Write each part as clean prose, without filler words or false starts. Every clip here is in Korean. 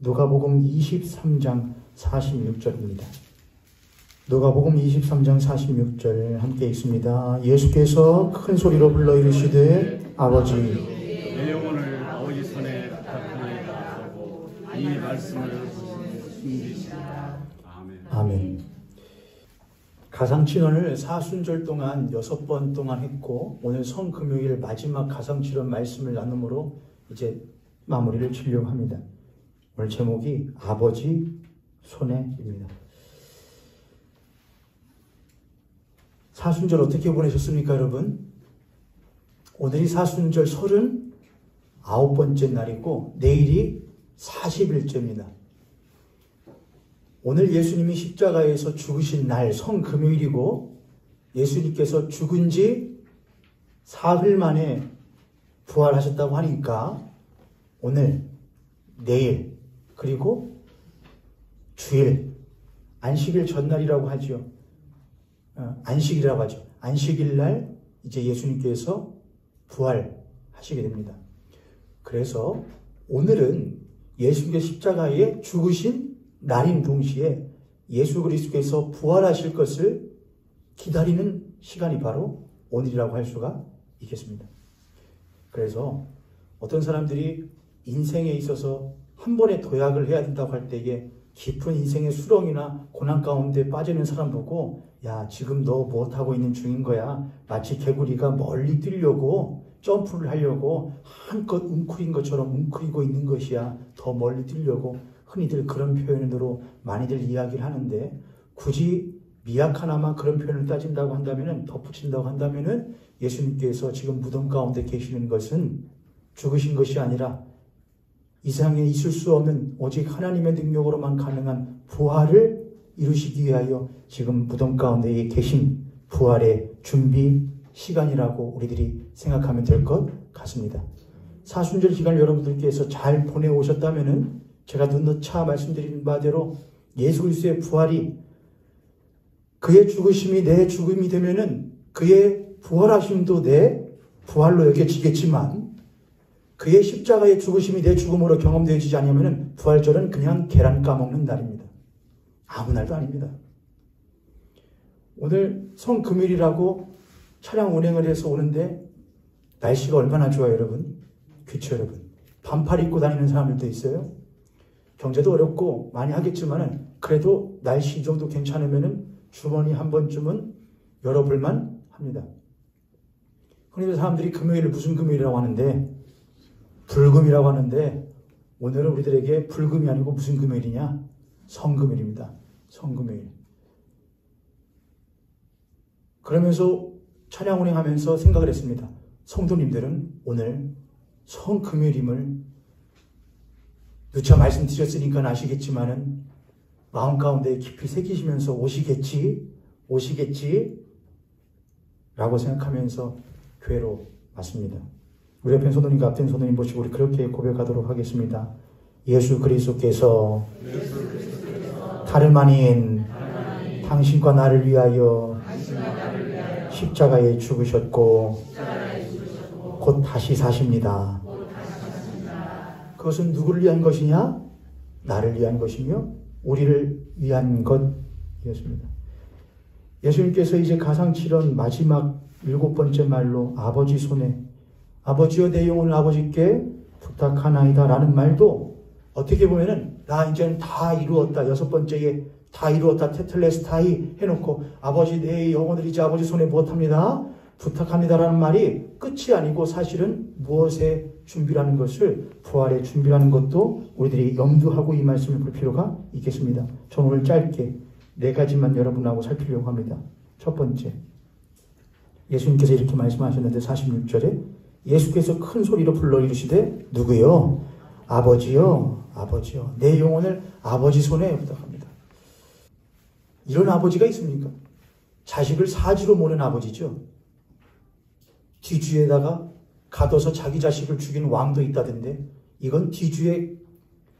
누가복음 23장 46절입니다. 누가복음 23장 46절 함께 읽습니다. 예수께서 큰 소리로 불러 이르시되 아버지 내 영혼을 아버지 손에 부탁하나이다 하고 이 말씀을 숨기시다. 아멘. 가상칠언을 사순절 동안 6번 동안 했고 오늘 성금요일 마지막 가상칠언 말씀을 나눔으로 이제 마무리를 지려고 합니다. 오늘 제목이 아버지 손에입니다. 사순절 어떻게 보내셨습니까, 여러분? 오늘이 사순절 39번째 날이고 내일이 40일째입니다. 오늘 예수님이 십자가에서 죽으신 날 성금요일이고 예수님께서 죽은 지 사흘 만에 부활하셨다고 하니까 오늘, 내일, 그리고 주일, 안식일 전날이라고 하죠. 안식이라고 하죠. 안식일 날 이제 예수님께서 부활하시게 됩니다. 그래서 오늘은 예수님께서 십자가에 죽으신 날인 동시에 예수 그리스도께서 부활하실 것을 기다리는 시간이 바로 오늘이라고 할 수가 있겠습니다. 그래서 어떤 사람들이 인생에 있어서 한 번에 도약을 해야 된다고 할 때에 깊은 인생의 수렁이나 고난 가운데 빠지는 사람 보고 야, 지금 너 무엇하고 있는 중인 거야? 마치 개구리가 멀리 뛰려고 점프를 하려고 한껏 웅크린 것처럼 웅크리고 있는 것이야. 더 멀리 뛰려고 흔히들 그런 표현으로 많이들 이야기를 하는데 굳이 미약 하나만 그런 표현을 따진다고 한다면은 덧붙인다고 한다면은 예수님께서 지금 무덤 가운데 계시는 것은 죽으신 것이 아니라 이 세상에 있을 수 없는 오직 하나님의 능력으로만 가능한 부활을 이루시기 위하여 지금 무덤 가운데 계신 부활의 준비 시간이라고 우리들이 생각하면 될 것 같습니다. 사순절 기간 여러분들께서 잘 보내오셨다면은 제가 눈너차 말씀드린 바대로 예수 그리스도의 부활이 그의 죽으심이 내 죽음이 되면은 그의 부활하심도 내 부활로 여겨지겠지만 그의 십자가의 죽으심이 내 죽음으로 경험되어지지 않으면 부활절은 그냥 계란 까먹는 날입니다. 아무 날도 아닙니다. 오늘 성금요일이라고 차량 운행을 해서 오는데 날씨가 얼마나 좋아요, 여러분? 그렇죠, 여러분? 반팔 입고 다니는 사람들도 있어요. 경제도 어렵고 많이 하겠지만은 그래도 날씨 이 정도 괜찮으면은 주머니 한 번쯤은 열어볼만 합니다. 그런데 사람들이 금요일을 무슨 금요일이라고 하는데 불금이라고 하는데 오늘은 우리들에게 불금이 아니고 무슨 금요일이냐? 성금요일입니다. 성금요일. 그러면서 차량 운행하면서 생각을 했습니다. 성도님들은 오늘 성금요일임을 누차 말씀드렸으니까 아시겠지만은 마음 가운데 깊이 새기시면서 오시겠지 라고 생각하면서 교회로 왔습니다. 우리 옆에 손도님과 앞에 손도님 보시고 우리 그렇게 고백하도록 하겠습니다. 예수 그리스도께서 다름 아닌 당신과 나를 위하여 십자가에 죽으셨고 곧 다시 사십니다. 그것은 누구를 위한 것이냐? 나를 위한 것이며 우리를 위한 것이었습니다. 예수님께서 이제 가상칠언 마지막 7번째 말로 아버지 손에 아버지여 내 영혼을 아버지께 부탁하나이다 라는 말도 어떻게 보면은 나 이제는 다 이루었다. 6번째에 다 이루었다. 테텔레스타이 해놓고 아버지 내 영혼을 이제 아버지 손에 무엇합니다? 부탁합니다 라는 말이 끝이 아니고 사실은 무엇의 준비라는 것을 부활의 준비라는 것도 우리들이 염두하고 이 말씀을 볼 필요가 있겠습니다. 저는 오늘 짧게 4가지만 여러분하고 살피려고 합니다. 첫 번째, 예수님께서 이렇게 말씀하셨는데 46절에 예수께서 큰 소리로 불러 이르시되 누구요? 아버지요, 아버지요. 내 영혼을 아버지 손에 부탁합니다. 이런 아버지가 있습니까? 자식을 사지로 모는 아버지죠. 뒤주에다가 가둬서 자기 자식을 죽인 왕도 있다던데 이건 뒤주에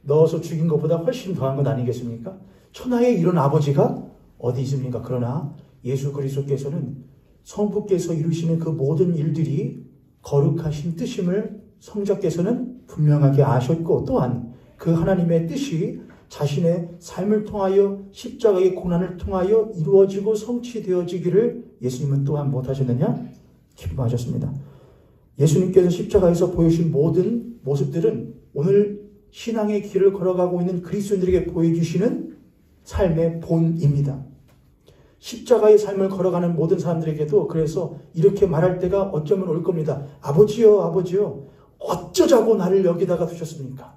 넣어서 죽인 것보다 훨씬 더한 것 아니겠습니까? 천하에 이런 아버지가 어디 있습니까? 그러나 예수 그리스도께서는 성부께서 이루시는 그 모든 일들이 거룩하신 뜻임을 성자께서는 분명하게 아셨고 또한 그 하나님의 뜻이 자신의 삶을 통하여 십자가의 고난을 통하여 이루어지고 성취되어지기를 예수님은 또한 못하셨느냐? 기뻐하셨습니다. 예수님께서 십자가에서 보여주신 모든 모습들은 오늘 신앙의 길을 걸어가고 있는 그리스도인들에게 보여주시는 삶의 본입니다. 십자가의 삶을 걸어가는 모든 사람들에게도 그래서 이렇게 말할 때가 어쩌면 올 겁니다. 아버지요, 아버지요, 어쩌자고 나를 여기다가 두셨습니까?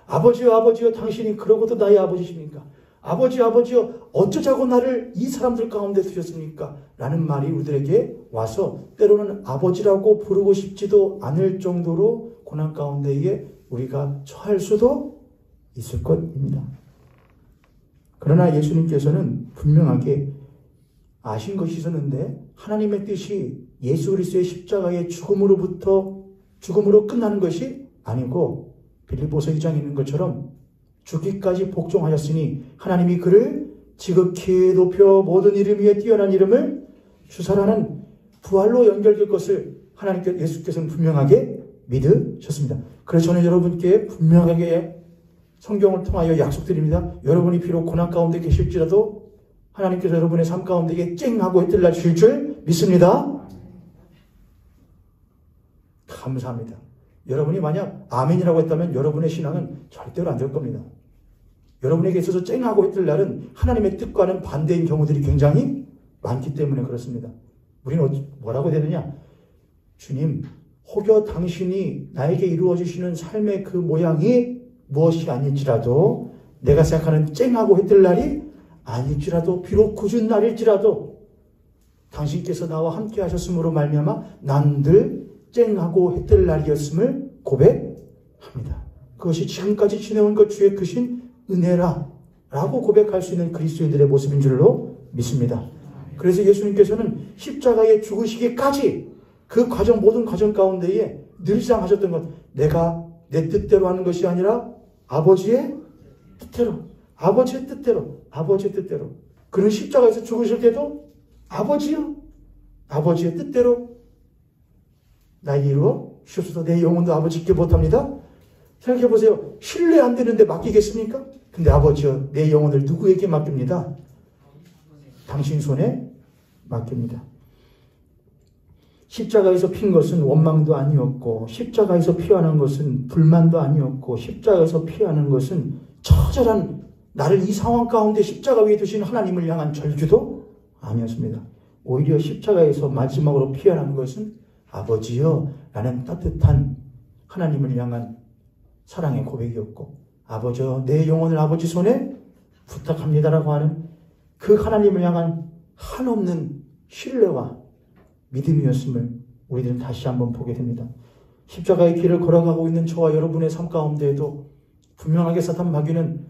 아버지요, 아버지요, 당신이 그러고도 나의 아버지십니까? 아버지, 아버지요, 어쩌자고 나를 이 사람들 가운데 두셨습니까? 라는 말이 우리들에게 와서 때로는 아버지라고 부르고 싶지도 않을 정도로 고난 가운데에 우리가 처할 수도 있을 것입니다. 그러나 예수님께서는 분명하게 아신 것이 있었는데 하나님의 뜻이 예수 그리스도의 십자가의 죽음으로 끝나는 것이 아니고 빌립보서 2장에 있는 것처럼 죽기까지 복종하였으니 하나님이 그를 지극히 높여 모든 이름 위에 뛰어난 이름을 주사라는 부활로 연결될 것을 예수께서는 분명하게 믿으셨습니다. 그래서 저는 여러분께 분명하게 성경을 통하여 약속드립니다. 여러분이 비록 고난 가운데 계실지라도 하나님께서 여러분의 삶 가운데 쨍하고 해뜰날 주실 줄 믿습니다. 감사합니다. 여러분이 만약 아멘이라고 했다면 여러분의 신앙은 절대로 안 될 겁니다. 여러분에게 있어서 쨍하고 해뜰날은 하나님의 뜻과는 반대인 경우들이 굉장히 많기 때문에 그렇습니다. 우리는 뭐라고 되느냐? 주님, 혹여 당신이 나에게 이루어주시는 삶의 그 모양이 무엇이 아닐지라도 내가 생각하는 쨍하고 해뜰 날이 아닐지라도 비록 굳은 날일지라도 당신께서 나와 함께 하셨으므로 말미암아 난 늘 쨍하고 해뜰 날이었음을 고백합니다. 그것이 지금까지 지내온 것 주의 크신 은혜라 라고 고백할 수 있는 그리스도인들의 모습인 줄로 믿습니다. 그래서 예수님께서는 십자가에 죽으시기까지 그 모든 과정 가운데에 늘 주장하셨던 것, 내가 내 뜻대로 하는 것이 아니라 아버지의 뜻대로, 아버지의 뜻대로, 아버지의 뜻대로. 그는 십자가에서 죽으실 때도 아버지요, 아버지의 뜻대로 나에게 이루어 주옵소서. 내 영혼도 아버지께 못합니다. 생각해 보세요. 신뢰 안 되는데 맡기겠습니까? 근데 아버지요, 내 영혼을 누구에게 맡깁니다? 당신 손에 맡깁니다. 십자가에서 핀 것은 원망도 아니었고, 십자가에서 피하는 것은 불만도 아니었고, 십자가에서 피하는 것은 처절한 나를 이 상황 가운데 십자가 위에 두신 하나님을 향한 절규도 아니었습니다. 오히려 십자가에서 마지막으로 피하는 것은 아버지여 라는 따뜻한 하나님을 향한 사랑의 고백이었고, 아버지여 내 영혼을 아버지 손에 부탁합니다라고 하는 그 하나님을 향한 한없는 신뢰와 믿음이었음을 우리들은 다시 한번 보게 됩니다. 십자가의 길을 걸어가고 있는 저와 여러분의 삶 가운데에도 분명하게 사탄 마귀는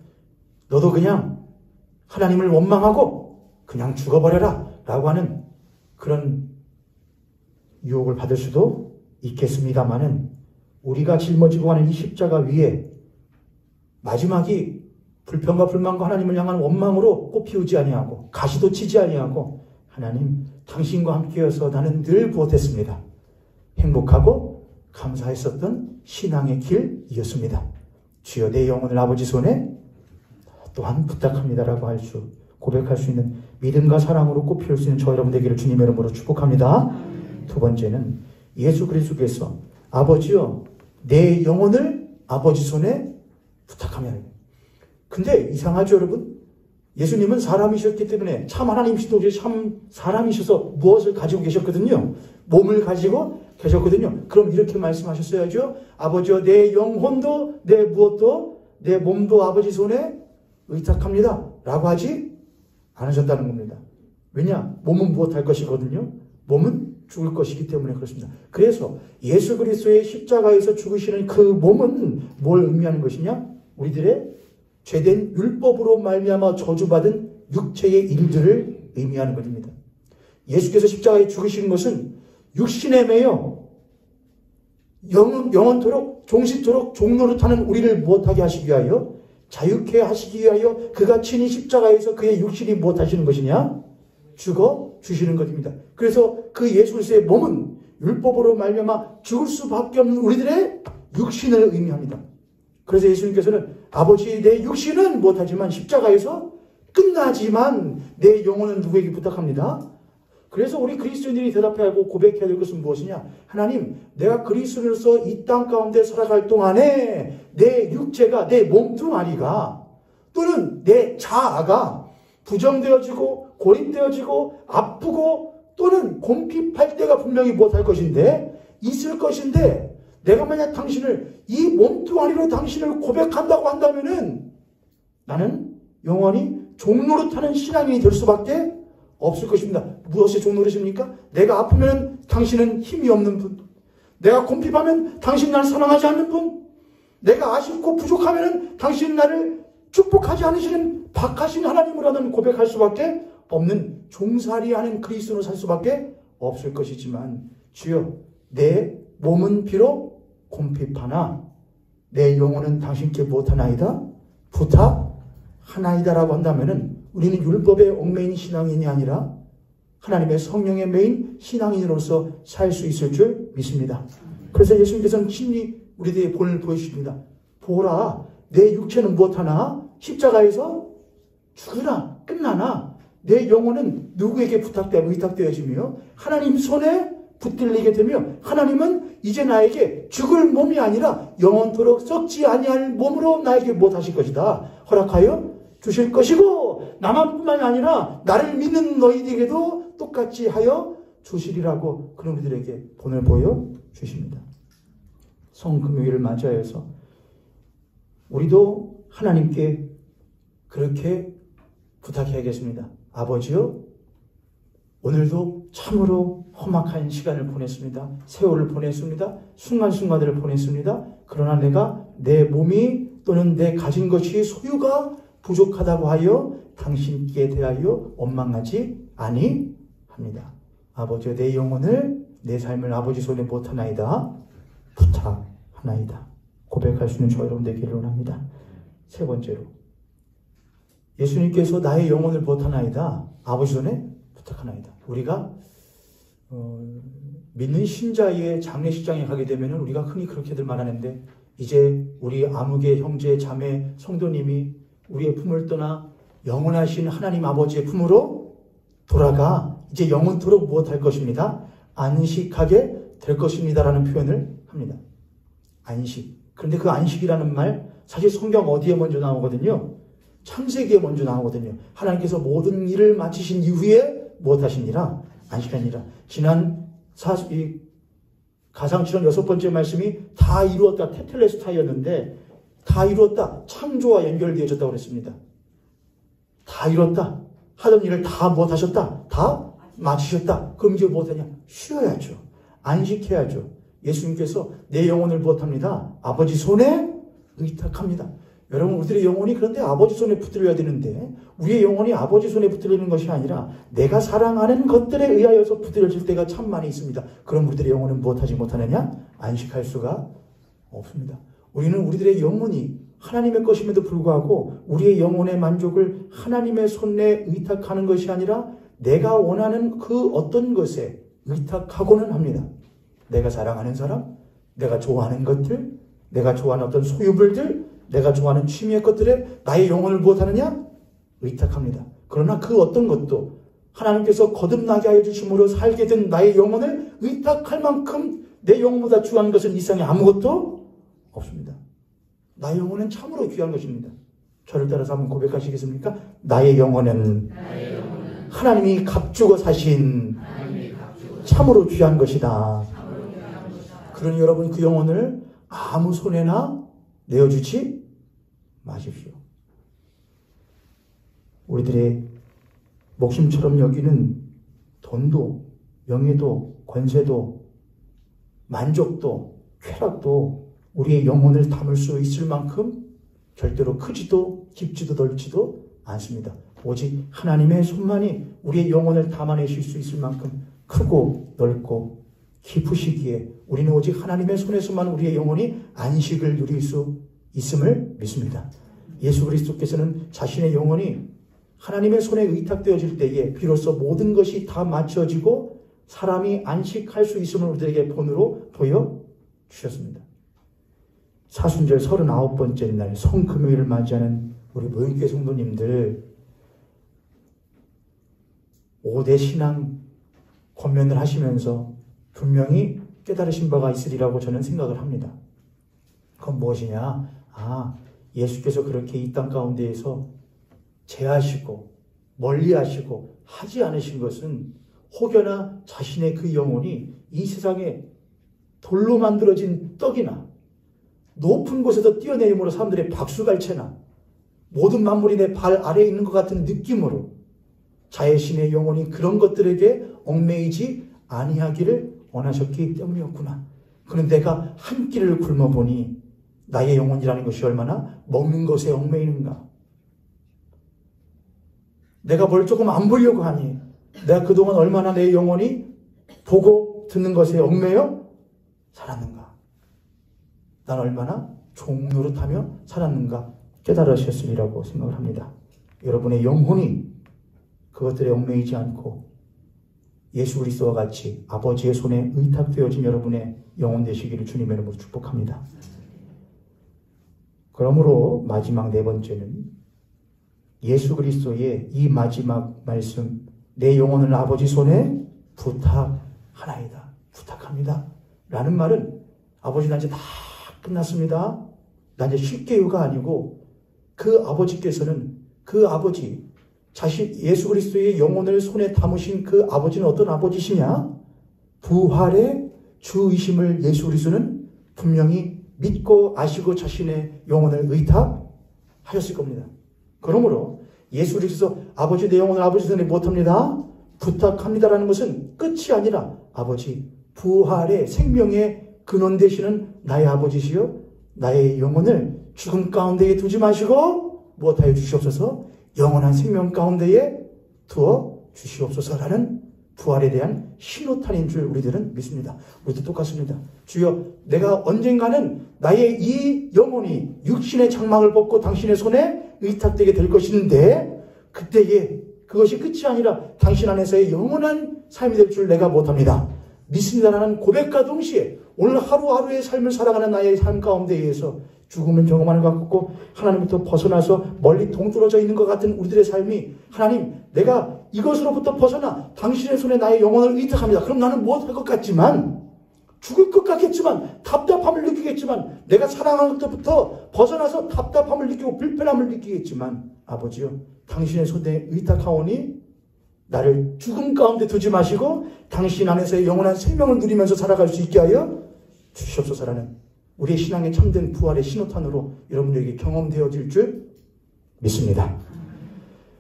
너도 그냥 하나님을 원망하고 그냥 죽어버려라 라고 하는 그런 유혹을 받을 수도 있겠습니다마는 우리가 짊어지고 가는 이 십자가 위에 마지막이 불평과 불만과 하나님을 향한 원망으로 꽃피우지 아니하고 가시도 치지 아니하고 하나님 당신과 함께여서 나는 늘 무엇했습니다. 행복하고 감사했었던 신앙의 길이었습니다. 주여 내 영혼을 아버지 손에 또한 부탁합니다라고 할 수 고백할 수 있는 믿음과 사랑으로 꽃피울 수 있는 저 여러분 되기를 주님의 이름으로 축복합니다. 두 번째는 예수 그리스도께서 아버지여 내 영혼을 아버지 손에 부탁하며. 근데 이상하죠 여러분? 예수님은 사람이셨기 때문에 참 하나님이시도 참 사람이셔서 무엇을 가지고 계셨거든요. 몸을 가지고 계셨거든요. 그럼 이렇게 말씀하셨어야죠. 아버지여 내 영혼도 내 무엇도 내 몸도 아버지 손에 의탁합니다. 라고 하지 않으셨다는 겁니다. 왜냐? 몸은 무엇할 것이거든요. 몸은 죽을 것이기 때문에 그렇습니다. 그래서 예수 그리스도의 십자가에서 죽으시는 그 몸은 뭘 의미하는 것이냐? 우리들의 죄된 율법으로 말미암아 저주받은 육체의 일들을 의미하는 것입니다. 예수께서 십자가에 죽으시는 것은 육신에 매여 영원토록 종신토록 종노릇하는 우리를 무엇하게 하시기 위하여 자유케 하시기 위하여 그가 친히 십자가에서 그의 육신이 무엇하시는 것이냐? 죽어 주시는 것입니다. 그래서 그 예수 그리스도의 몸은 율법으로 말미암아 죽을 수밖에 없는 우리들의 육신을 의미합니다. 그래서 예수님께서는 아버지 내 육신은 못하지만 십자가에서 끝나지만 내 영혼은 누구에게 부탁합니다. 그래서 우리 그리스도인들이 대답해야 하고 고백해야 될 것은 무엇이냐? 하나님, 내가 그리스도인으로서 이 땅 가운데 살아갈 동안에 내 육체가, 내 몸뚱아리가 또는 내 자아가 부정되어지고 고립되어지고 아프고 또는 곰핍할 때가 분명히 못할 것인데 있을 것인데 내가 만약 당신을 이 몸뚱아리로 당신을 고백한다고 한다면은 나는 영원히 종노릇하는 신앙인이 될 수밖에 없을 것입니다. 무엇이 종노릇입니까? 내가 아프면 당신은 힘이 없는 분, 내가 곰핍하면 당신 나를 사랑하지 않는 분, 내가 아쉽고 부족하면 당신 나를 축복하지 않으시는 박하신 하나님으로는 고백할 수밖에 없는 종살이하는 그리스도로 살 수밖에 없을 것이지만 주여 내 몸은 비록 곰핍하나 내 영혼은 당신께 못하나이다 부탁하나이다라고 한다면은 우리는 율법의 얽매인 신앙인이 아니라 하나님의 성령의 매인 신앙인으로서 살 수 있을 줄 믿습니다. 그래서 예수님께서는 친히 우리들의 본을 보여주십니다. 보라, 내 육체는 못하나 십자가에서 죽으나 끝나나 내 영혼은 누구에게 의탁되어지며 하나님 손에 붙들리게 되며 하나님은 이제 나에게 죽을 몸이 아니라 영원토록 썩지 아니할 몸으로 나에게 못하실 것이다 허락하여 주실 것이고 나만뿐만이 아니라 나를 믿는 너희들에게도 똑같이 하여 주시리라고 그런 우리들에게 본을 보여주십니다. 성금요일을 맞이하여서 우리도 하나님께 그렇게 부탁해야겠습니다. 아버지요, 오늘도 참으로 험악한 시간을 보냈습니다. 세월을 보냈습니다. 순간순간들을 보냈습니다. 그러나 내가 내 몸이 또는 내 가진 것이 소유가 부족하다고 하여 당신께 대하여 원망하지 아니합니다. 아버지여, 내 영혼을 내 삶을 아버지 손에 못하나이다 부탁하나이다 고백할 수 있는 저 여러분 되기를 원합니다. 세 번째로 예수님께서 나의 영혼을 못하나이다 아버지 손에 부탁하나이다. 우리가 믿는 신자의 장례식장에 가게 되면 우리가 흔히 그렇게들 말하는데 이제 우리 아무개 형제 자매 성도님이 우리의 품을 떠나 영원하신 하나님 아버지의 품으로 돌아가 이제 영원토록 무엇할 것입니다. 안식하게 될 것입니다라는 표현을 합니다. 안식. 그런데 그 안식이라는 말 사실 성경 어디에 먼저 나오거든요. 창세기에 먼저 나오거든요. 하나님께서 모든 일을 마치신 이후에 무엇하시니라? 안식하니라. 지난 가상치론 6번째 말씀이 다 이루었다. 테텔레스타이였는데 다 이루었다. 창조와 연결되어졌다고 그랬습니다. 다 이뤘다. 하던 일을 다 무엇하셨다? 다 마치셨다. 그럼 이제 무엇하냐? 쉬어야죠. 안식해야죠. 예수님께서 내 영혼을 무엇합니다? 아버지 손에 의탁합니다. 여러분, 우리들의 영혼이 그런데 아버지 손에 붙들려야 되는데 우리의 영혼이 아버지 손에 붙들리는 것이 아니라 내가 사랑하는 것들에 의하여서 붙들려질 때가 참 많이 있습니다. 그럼 우리들의 영혼은 무엇하지 못하느냐? 안식할 수가 없습니다. 우리는 우리들의 영혼이 하나님의 것임에도 불구하고 우리의 영혼의 만족을 하나님의 손에 의탁하는 것이 아니라 내가 원하는 그 어떤 것에 의탁하고는 합니다. 내가 사랑하는 사람, 내가 좋아하는 것들, 내가 좋아하는 어떤 소유물들, 내가 좋아하는 취미의 것들에 나의 영혼을 무엇하느냐? 의탁합니다. 그러나 그 어떤 것도 하나님께서 거듭나게 하여 주심으로 살게 된 나의 영혼을 의탁할 만큼 내 영혼보다 중요한 것은 이 세상에 아무것도 없습니다. 나의 영혼은 참으로 귀한 것입니다. 저를 따라서 한번 고백하시겠습니까? 나의 영혼은 하나님이 값주고 사신 참으로 귀한 것이다. 그러니 여러분 그 영혼을 아무 손에나 내어주지 마십시오. 우리들의 목숨처럼 여기는 돈도, 명예도, 권세도, 만족도, 쾌락도 우리의 영혼을 담을 수 있을 만큼 절대로 크지도 깊지도 넓지도 않습니다. 오직 하나님의 손만이 우리의 영혼을 담아내실 수 있을 만큼 크고 넓고 깊으시기에 우리는 오직 하나님의 손에서만 우리의 영혼이 안식을 누릴 수 있음을 믿습니다. 예수 그리스도께서는 자신의 영혼이 하나님의 손에 의탁되어질 때에 비로소 모든 것이 다 맞춰지고 사람이 안식할 수 있음을 우리들에게 본으로 보여주셨습니다. 사순절 39번째 날 성금요일을 맞이하는 우리 모형교회 성도님들 5대 신앙 권면을 하시면서 분명히 깨달으신 바가 있으리라고 저는 생각을 합니다. 그건 무엇이냐? 예수께서 그렇게 이 땅 가운데에서 제하시고 멀리하시고 하지 않으신 것은 혹여나 자신의 그 영혼이 이 세상에 돌로 만들어진 떡이나 높은 곳에서 뛰어내림으로 사람들의 박수갈채나 모든 만물이 내 발 아래에 있는 것 같은 느낌으로 자신의 영혼이 그런 것들에게 얽매이지 아니하기를 원하셨기 때문이었구나. 그런데 내가 한 끼를 굶어보니 나의 영혼이라는 것이 얼마나 먹는 것에 얽매이는가. 내가 뭘 조금 안 보려고 하니 내가 그동안 얼마나 내 영혼이 보고 듣는 것에 얽매여 살았는가. 난 얼마나 종노릇하며 살았는가 깨달으셨으리라고 생각을 합니다. 여러분의 영혼이 그것들에 얽매이지 않고 예수 그리스도와 같이 아버지의 손에 의탁되어진 여러분의 영혼 되시기를 주님의 이름으로 축복합니다. 그러므로 마지막 네 번째는 예수 그리스도의 이 마지막 말씀, 내 영혼을 아버지 손에 부탁하나이다. 부탁합니다. 라는 말은 아버지 나 이제 다 끝났습니다. 나 이제 쉴게요가 아니고 그 아버지께서는 그 아버지 자신 예수 그리스도의 영혼을 손에 담으신 그 아버지는 어떤 아버지시냐? 부활의 주이심을 예수 그리스도는 분명히 믿고 아시고 자신의 영혼을 의탁하셨을 겁니다. 그러므로 예수 그리스도 아버지 내 영혼을 아버지 손에 못합니다. 부탁합니다라는 것은 끝이 아니라 아버지 부활의 생명의 근원 되시는 나의 아버지시여 나의 영혼을 죽음 가운데에 두지 마시고 무엇하여 주시옵소서 영원한 생명 가운데에 두어 주시옵소서라는 부활에 대한 신호탄인 줄 우리들은 믿습니다. 우리도 똑같습니다. 주여 내가 언젠가는 나의 이 영혼이 육신의 장막을 벗고 당신의 손에 의탁되게 될 것인데 그때에 그것이 끝이 아니라 당신 안에서의 영원한 삶이 될 줄 내가 못합니다. 믿습니다라는 고백과 동시에 오늘 하루하루의 삶을 살아가는 나의 삶 가운데에서 죽음을 경험하는 것 같고 하나님부터 벗어나서 멀리 동떨어져 있는 것 같은 우리들의 삶이 하나님 내가 이것으로부터 벗어나 당신의 손에 나의 영혼을 의탁합니다. 그럼 나는 못할 것 같지만 죽을 것 같겠지만 답답함을 느끼겠지만 내가 사랑하는 것부터 벗어나서 답답함을 느끼고 불편함을 느끼겠지만 아버지요 당신의 손에 의탁하오니 나를 죽음 가운데 두지 마시고 당신 안에서의 영원한 생명을 누리면서 살아갈 수 있게 하여 주시옵소서라는 우리의 신앙의 참된 부활의 신호탄으로 여러분들에게 경험되어질 줄 믿습니다.